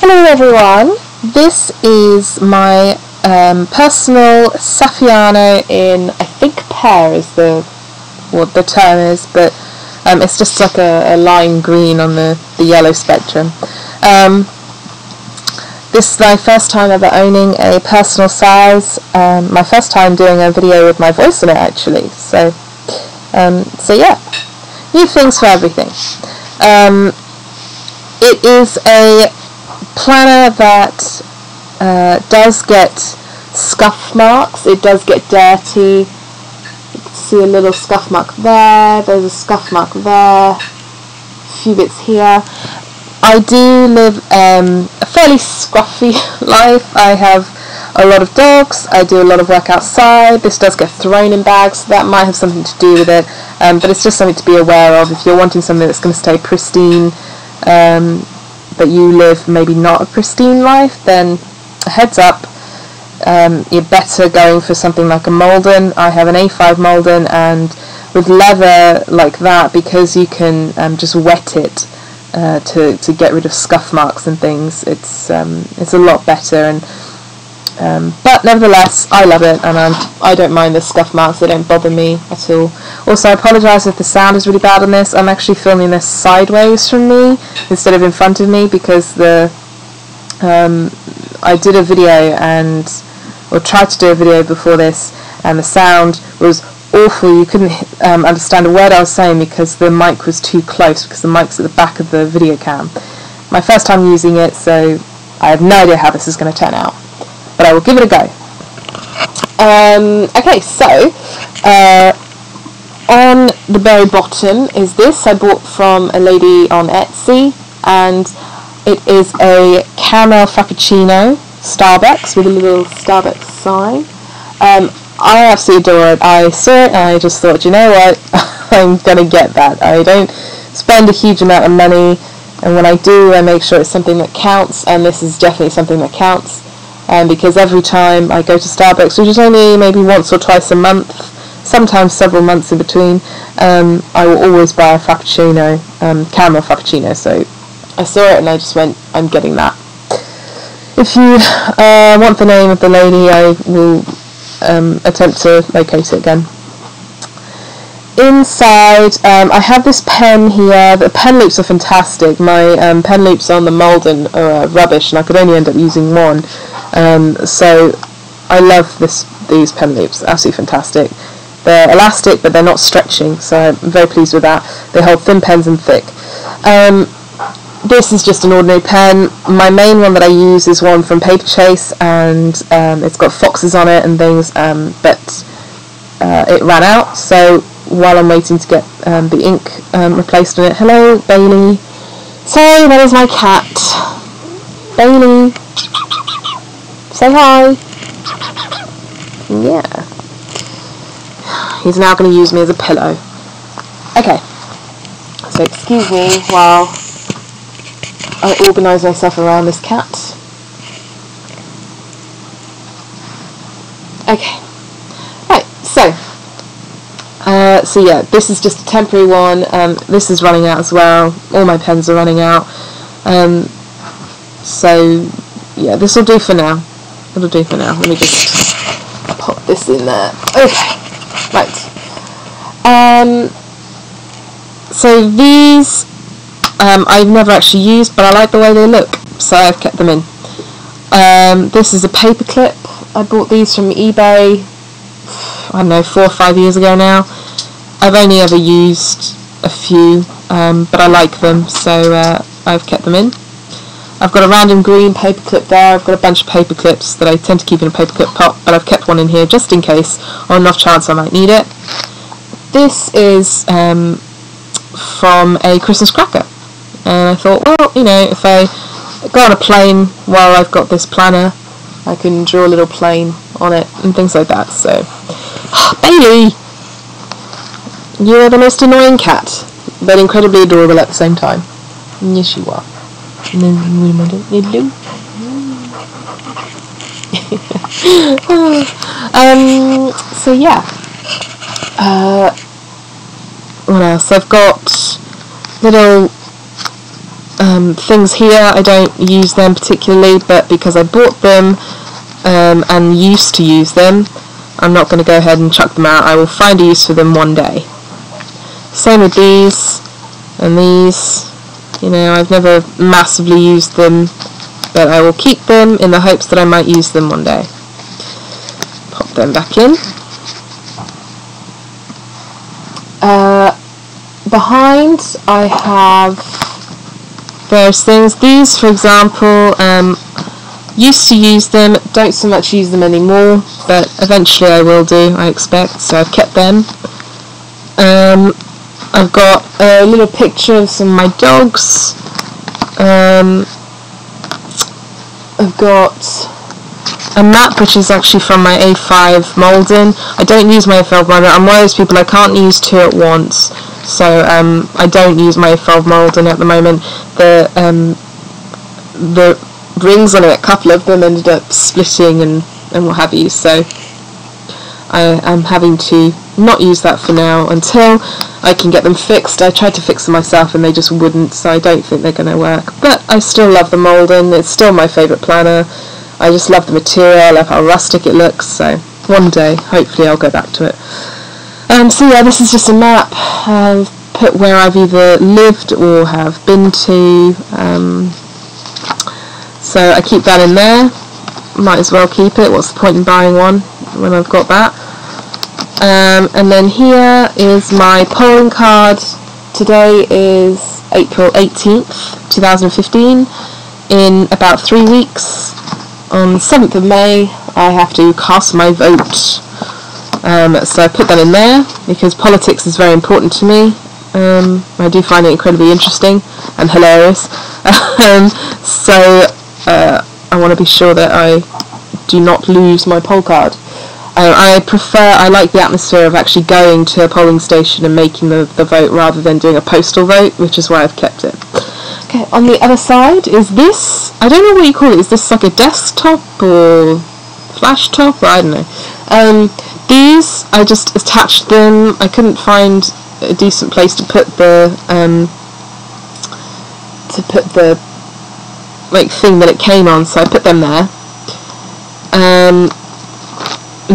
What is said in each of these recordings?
Hello everyone, this is my personal Saffiano in, I think pear is what the term is, but it's just like a lime green on the yellow spectrum. This is my first time ever owning a personal size, my first time doing a video with my voice on it actually, so yeah, new things for everything. It is a planner that does get scuff marks, it does get dirty. You can see a little scuff mark there, there's a scuff mark there, a few bits here. I do live a fairly scruffy life. I have a lot of dogs, I do a lot of work outside. This does get thrown in bags, so that might have something to do with it, but it's just something to be aware of. If you're wanting something that's going to stay pristine, but you live maybe not a pristine life, then heads up, you're better going for something like a Malden. I have an A5 Malden, and with leather like that, because you can just wet it to get rid of scuff marks and things, it's a lot better. And but nevertheless, I love it, and I don't mind the scuff marks, they don't bother me at all. Also, I apologise if the sound is really bad on this. I'm actually filming this sideways from me instead of in front of me, because I did a video or tried to do a video before this, and the sound was awful. You couldn't understand a word I was saying because the mic was too close, because the mic's at the back of the video cam. My first time using it, so I have no idea how this is going to turn out, but I will give it a go. Okay, so on the very bottom is this. I bought from a lady on Etsy, and it is a caramel frappuccino Starbucks with a little Starbucks sign. I absolutely adore it. I saw it and I just thought, you know what, I'm going to get that. I don't spend a huge amount of money, and when I do, I make sure it's something that counts, and this is definitely something that counts. Because every time I go to Starbucks, which is only maybe once or twice a month, sometimes several months in between, I will always buy a frappuccino, caramel frappuccino. So I saw it and I just went, I'm getting that. If you want the name of the lady, I will attempt to locate it again. Inside, I have this pen here. The pen loops are fantastic. My pen loops on the Malden are rubbish, and I could only end up using one. So I love these pen loops, absolutely fantastic. They're elastic, but they're not stretching, so I'm very pleased with that. They hold thin pens and thick. This is just an ordinary pen. My main one that I use is one from Paper Chase, and it's got foxes on it and things, but it ran out, so while I'm waiting to get the ink replaced on it. Hello, Bailey. Sorry, that is my cat. Bailey. Say hi. Yeah. He's now going to use me as a pillow. Okay. So excuse me while I organise myself around this cat. Okay. Right, so yeah, this is just a temporary one. This is running out as well. All my pens are running out. So yeah, this will do for now. It'll do for now. Let me just pop this in there. Okay, right. So these I've never actually used, but I like the way they look, so I've kept them in. This is a paper clip. I bought these from eBay, I don't know, 4 or 5 years ago now. I've only ever used a few, but I like them, so I've kept them in. I've got a random green paper clip there. I've got a bunch of paper clips that I tend to keep in a paper clip pot, but I've kept one in here just in case, on an off chance I might need it. This is from a Christmas cracker, and I thought, well, you know, if I go on a plane while I've got this planner, I can draw a little plane on it and things like that. So, Bailey, you're the most annoying cat, but incredibly adorable at the same time. Yes, you are. Hello. So yeah. What else? I've got little things here, I don't use them particularly, but because I bought them and used to use them, I'm not going to go ahead and chuck them out. I will find a use for them one day. Same with these and these. You know, I've never massively used them, but I will keep them in the hopes that I might use them one day. Pop them back in. Behind I have various things. These, for example, used to use them, don't so much use them anymore, but eventually I will do, I expect, so I've kept them. I've got a little picture of some of my dogs. I've got a map which is actually from my A5 moulding. I don't use my A5 moulding. I'm one of those people, I can't use two at once, so I don't use my A5 moulding at the moment. The rings on it, a couple of them ended up splitting and what have you, so I'm having to not use that for now until I can get them fixed. I tried to fix them myself and they just wouldn't, so I don't think they're going to work, but I still love the moulding. It's still my favourite planner. I just love the material, I love how rustic it looks, so one day hopefully I'll go back to it. So yeah, this is just a map. I've put where I've either lived or have been to, so I keep that in there. Might as well keep it, what's the point in buying one when I've got that. And then here is my polling card. Today is April 18th, 2015. In about 3 weeks, on the 7th of May, I have to cast my vote. So I put that in there because politics is very important to me. I do find it incredibly interesting and hilarious. So I want to be sure that I do not lose my poll card. I like the atmosphere of actually going to a polling station and making the vote rather than doing a postal vote, which is why I've kept it. Okay, on the other side is this. I don't know what you call it. Is this like a desktop or flash top? Or I don't know. These, I just attached them. I couldn't find a decent place to put the like thing that it came on, so I put them there. And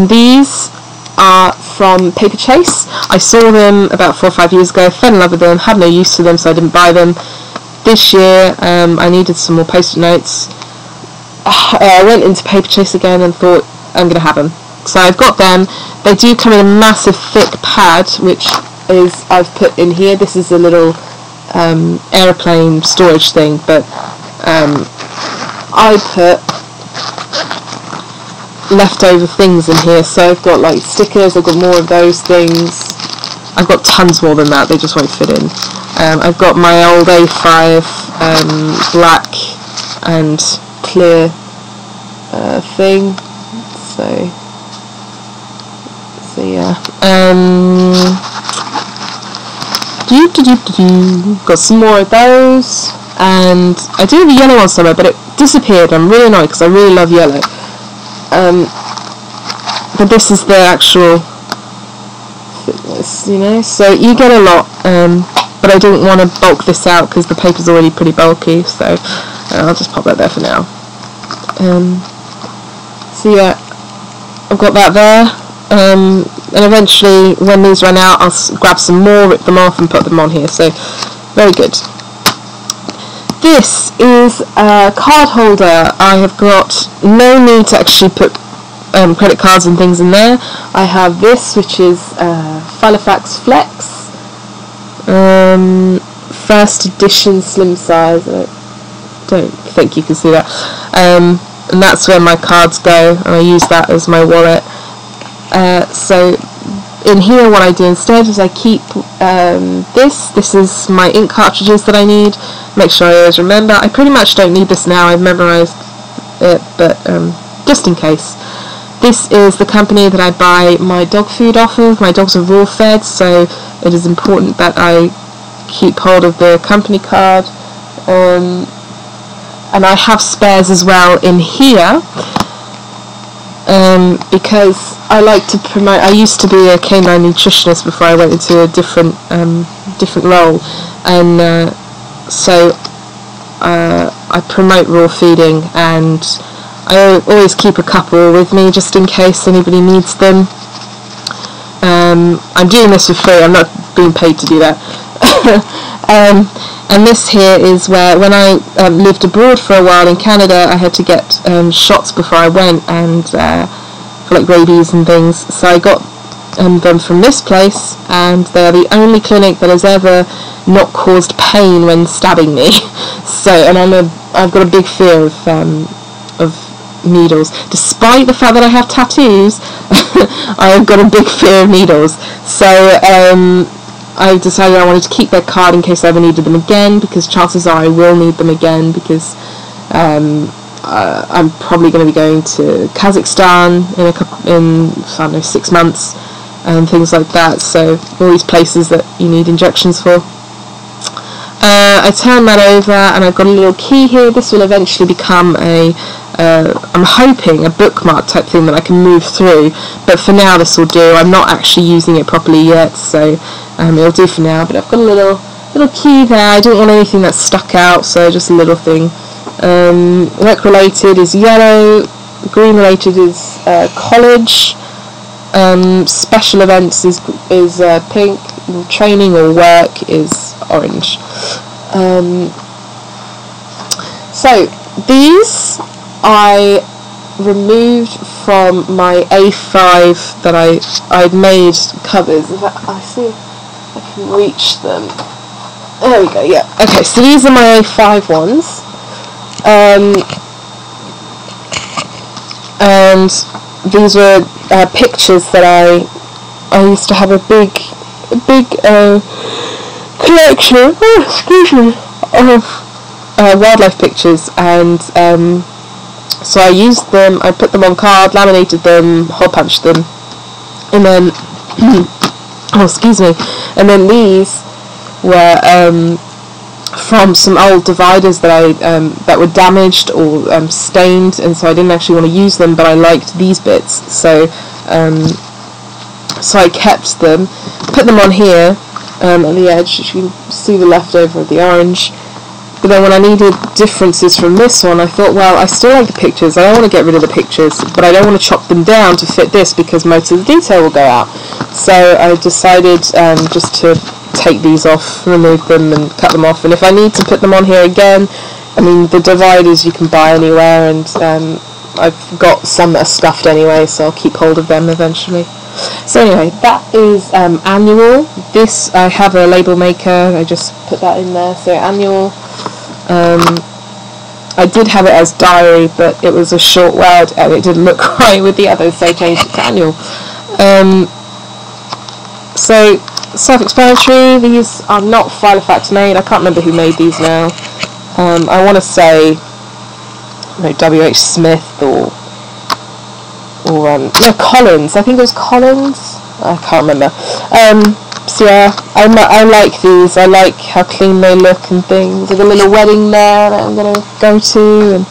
these are from Paper Chase. I saw them about 4 or 5 years ago, fell in love with them, had no use for them, so I didn't buy them. This year I needed some more post-it notes. I went into Paper Chase again and thought I'm going to have them. So I've got them. They do come in a massive thick pad, which is I've put in here. This is a little aeroplane storage thing, but I put leftover things in here, so I've got like stickers, I've got more of those things, I've got tons more than that, they just won't fit in. I've got my old A5 black and clear thing, so yeah, got some more of those, and I do have a yellow one somewhere, but it disappeared. I'm really annoyed because I really love yellow. But this is the actual thickness, you know, so you get a lot, but I didn't want to bulk this out because the paper's already pretty bulky, so I'll just pop that there for now. So yeah, I've got that there, and eventually when these run out I'll grab some more, rip them off and put them on here, so very good. This is a card holder. I have got no need to actually put credit cards and things in there. I have this, which is Filofax Flex, first edition slim size. I don't think you can see that. And that's where my cards go, and I use that as my wallet. So in here what I do instead is I keep this is my ink cartridges that I need. Make sure I always remember. I pretty much don't need this now, I've memorised it, but just in case. This is the company that I buy my dog food off of. My dogs are raw fed, so it is important that I keep hold of the company card. And I have spares as well in here, because I like to promote. I used to be a canine nutritionist before I went into a different role, and so I promote raw feeding, and I always keep a couple with me just in case anybody needs them. I'm doing this for free, I'm not being paid to do that. And this here is where, when I lived abroad for a while in Canada, I had to get shots before I went, and for like rabies and things, so I got them from this place, and they are the only clinic that has ever not caused pain when stabbing me. So, and I've got a big fear of needles, despite the fact that I have tattoos. I've got a big fear of needles. So I decided I wanted to keep their card in case I ever needed them again, because chances are I will need them again, because I'm probably going to be going to Kazakhstan in I don't know, 6 months and things like that. So all these places that you need injections for. I turn that over, and I've got a little key here. This will eventually become I'm hoping a bookmark type thing that I can move through, but for now this will do. I'm not actually using it properly yet, so it'll do for now. But I've got a little key there. I didn't want anything that's stuck out, so just a little thing. Work related is yellow, green related is college, special events is pink, training or work is orange. So these I removed from my A5 that I'd made covers. In fact, I see if I can reach them. There we go, yeah. Okay, so these are my A5 ones. And these were pictures that I used to have a big collection, of wildlife pictures, and so I used them, I put them on card, laminated them, hole punched them, and then oh, excuse me, and then these were from some old dividers that that were damaged or stained, and so I didn't actually want to use them, but I liked these bits, so I kept them, put them on here on the edge. You can see the leftover of the orange. But then when I needed differences from this one, I thought, well, I still like the pictures, I don't want to get rid of the pictures, but I don't want to chop them down to fit this, because most of the detail will go out. So I decided just to take these off, remove them and cut them off, and if I need to put them on here again, I mean, the dividers you can buy anywhere, and I've got some that are stuffed anyway, so I'll keep hold of them eventually. So anyway, that is annual. This, I have a label maker, I just put that in there, so annual. I did have it as diary, but it was a short word and it didn't look right with the others, so I changed it to annual. So self-explanatory, these are not Filofax made. I can't remember who made these now. I want to say W.H. Smith or no, Collins. I think it was Collins. I can't remember. So yeah, I like these. I like how clean they look and things. There's a little wedding there that I'm going to go to, and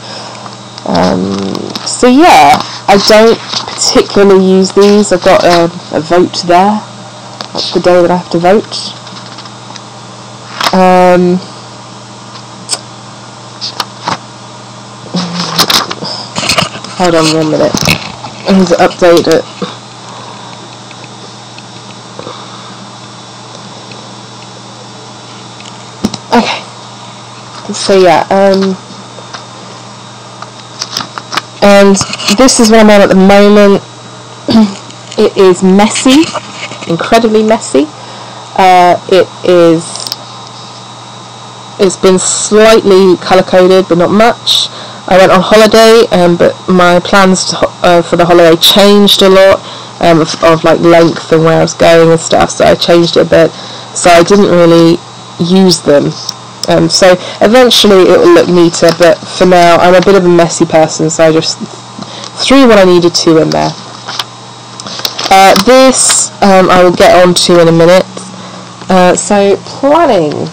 so yeah, I don't particularly use these. I've got a vote there. That's the day that I have to vote. Hold on 1 minute. I need to update it. Okay. So yeah, and this is what I'm on at the moment. It is messy, incredibly messy. It's been slightly colour coded, but not much. I went on holiday, but my plans for the holiday changed a lot, of like length and where I was going and stuff, so I changed it a bit, so I didn't really use them. So eventually it will look neater, but for now I'm a bit of a messy person, so I just threw what I needed to in there. This I will get on to in a minute. So planning,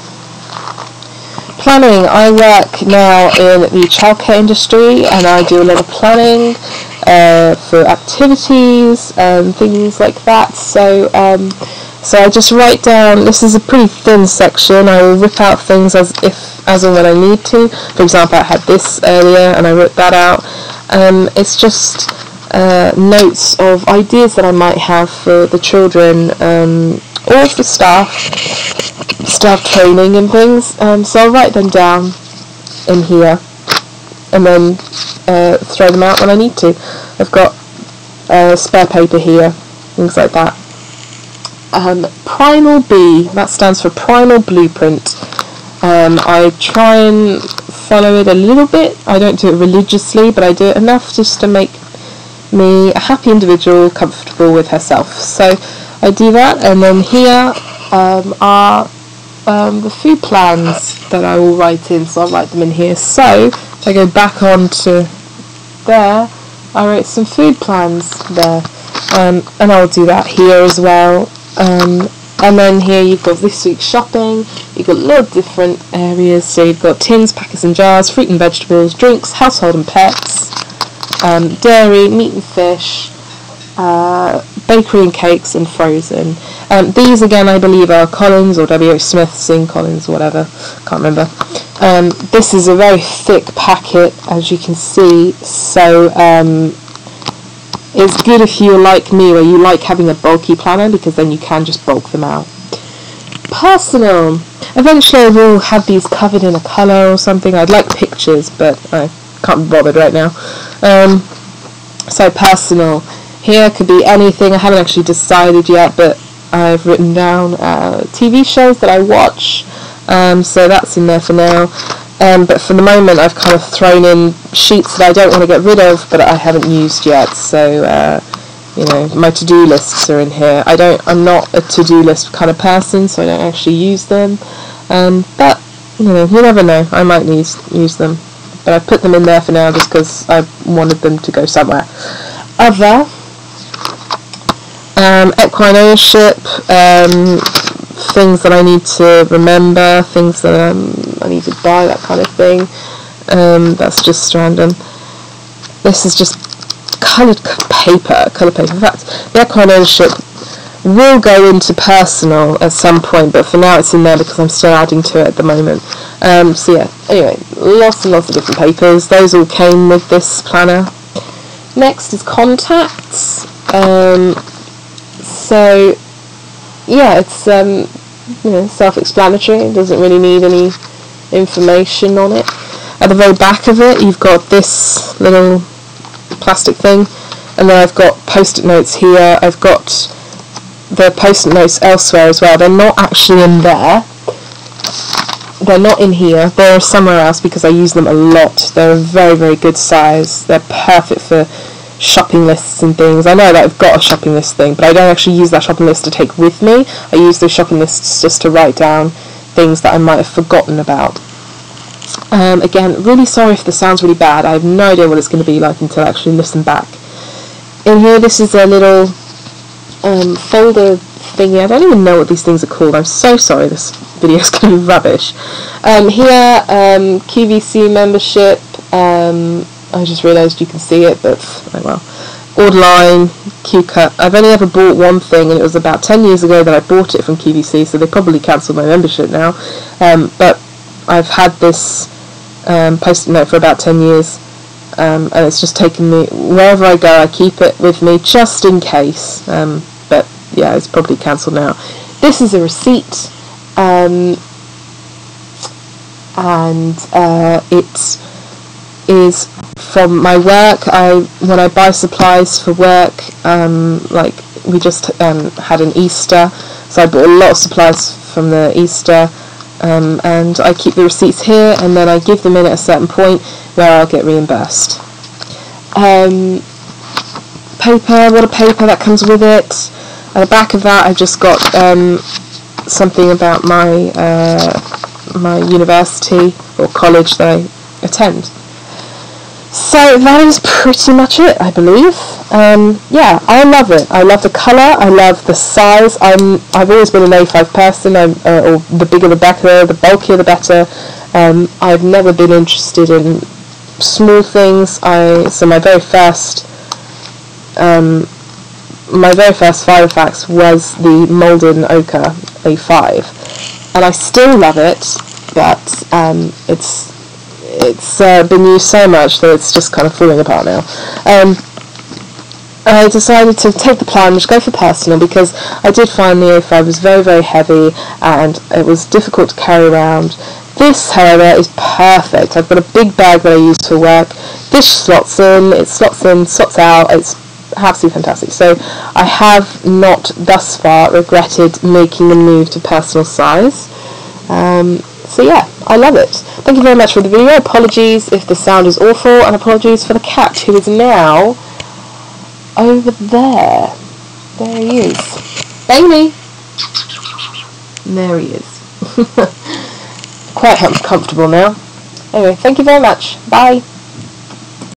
I work now in the childcare industry, and I do a lot of planning for activities and things like that. So So I just write down, this is a pretty thin section, I will rip out things as and when I need to. For example, I had this earlier and I wrote that out. It's just notes of ideas that I might have for the children, or for staff training and things. So I'll write them down in here and then throw them out when I need to. I've got spare paper here, things like that. Primal B, that stands for Primal Blueprint. I try and follow it a little bit. I don't do it religiously, but I do it enough just to make me a happy individual, comfortable with herself. So I do that, and then here are the food plans that I will write in, so I'll write them in here. So if I go back on to there, I wrote some food plans there, and I'll do that here as well. And then here you've got this week's shopping, you've got a lot of different areas, so you've got tins, packets and jars, fruit and vegetables, drinks, household and pets, dairy, meat and fish, bakery and cakes, and frozen. These again I believe are Collins or W.H. Smith, Sing Collins, whatever, can't remember. This is a very thick packet, as you can see, so it's good if you're like me, where you like having a bulky planner, because then you can just bulk them out. Personal. Eventually I will have these covered in a colour or something. I'd like pictures, but I can't be bothered right now. So personal. Here could be anything. I haven't actually decided yet, but I've written down TV shows that I watch. So that's in there for now. But for the moment I've kind of thrown in sheets that I don't want to get rid of, but I haven't used yet. So you know, my to-do lists are in here. I'm not a to-do list kind of person, so I don't actually use them. But you know, you never know. I might use them. But I've put them in there for now just because I wanted them to go somewhere. Other. Equine ownership, things that I need to remember, things that I need to buy, that kind of thing. That's just random. This is just colour paper. In fact, the equine ownership will go into personal at some point, but for now it's in there because I'm still adding to it at the moment. So yeah, anyway, lots and lots of different papers. Those all came with this planner. Next is contacts. So yeah, it's you know, self-explanatory. It doesn't really need any information on it. At the very back of it you've got this little plastic thing, and then I've got post-it notes here. I've got the post-it notes elsewhere as well. They're not actually in there. They're not in here. They're somewhere else because I use them a lot. They're a very, very good size. They're perfect for shopping lists and things. I know that I've got a shopping list thing, but I don't actually use that shopping list to take with me. I use those shopping lists just to write down things that I might have forgotten about. Again, really sorry if this sounds really bad. I have no idea what it's going to be like until I actually listen back. In here, this is a little folder thingy. I don't even know what these things are called. I'm so sorry, this video is going to be rubbish. Here, QVC membership. I just realised you can see it, but oh well. Orderline, Q-Cut. I've only ever bought one thing, and it was about 10 years ago that I bought it from QVC, so they probably cancelled my membership now. But I've had this post-it note for about 10 years, and it's just taken me wherever I go. I keep it with me just in case. But yeah, it's probably cancelled now. This is a receipt, and it is from my work. When I buy supplies for work, like we just had an Easter, so I bought a lot of supplies from the Easter, and I keep the receipts here, and then I give them in at a certain point where I'll get reimbursed. Paper, what a paper that comes with it. At the back of that I've just got something about my my university or college that I attend. So that is pretty much it, I believe. Yeah, I love it. I love the colour, I love the size. I've always been an A5 person, or the bigger the better, the bulkier the better. I've never been interested in small things. So my very first my very first Filofax was the Malden Ochre A5, and I still love it, but it's been used so much that it's just kind of falling apart now. I decided to take the plunge, go for personal, because I did find the A5 was very, very heavy and it was difficult to carry around. This, however, is perfect. I've got a big bag that I use for work. This slots in, slots out. It's absolutely fantastic. So I have not thus far regretted making the move to personal size. So yeah, I love it. Thank you very much for the video. Apologies if the sound is awful, and apologies for the cat, who is now over there. There he is. Bailey! There he is. Quite comfortable now. Anyway, thank you very much. Bye.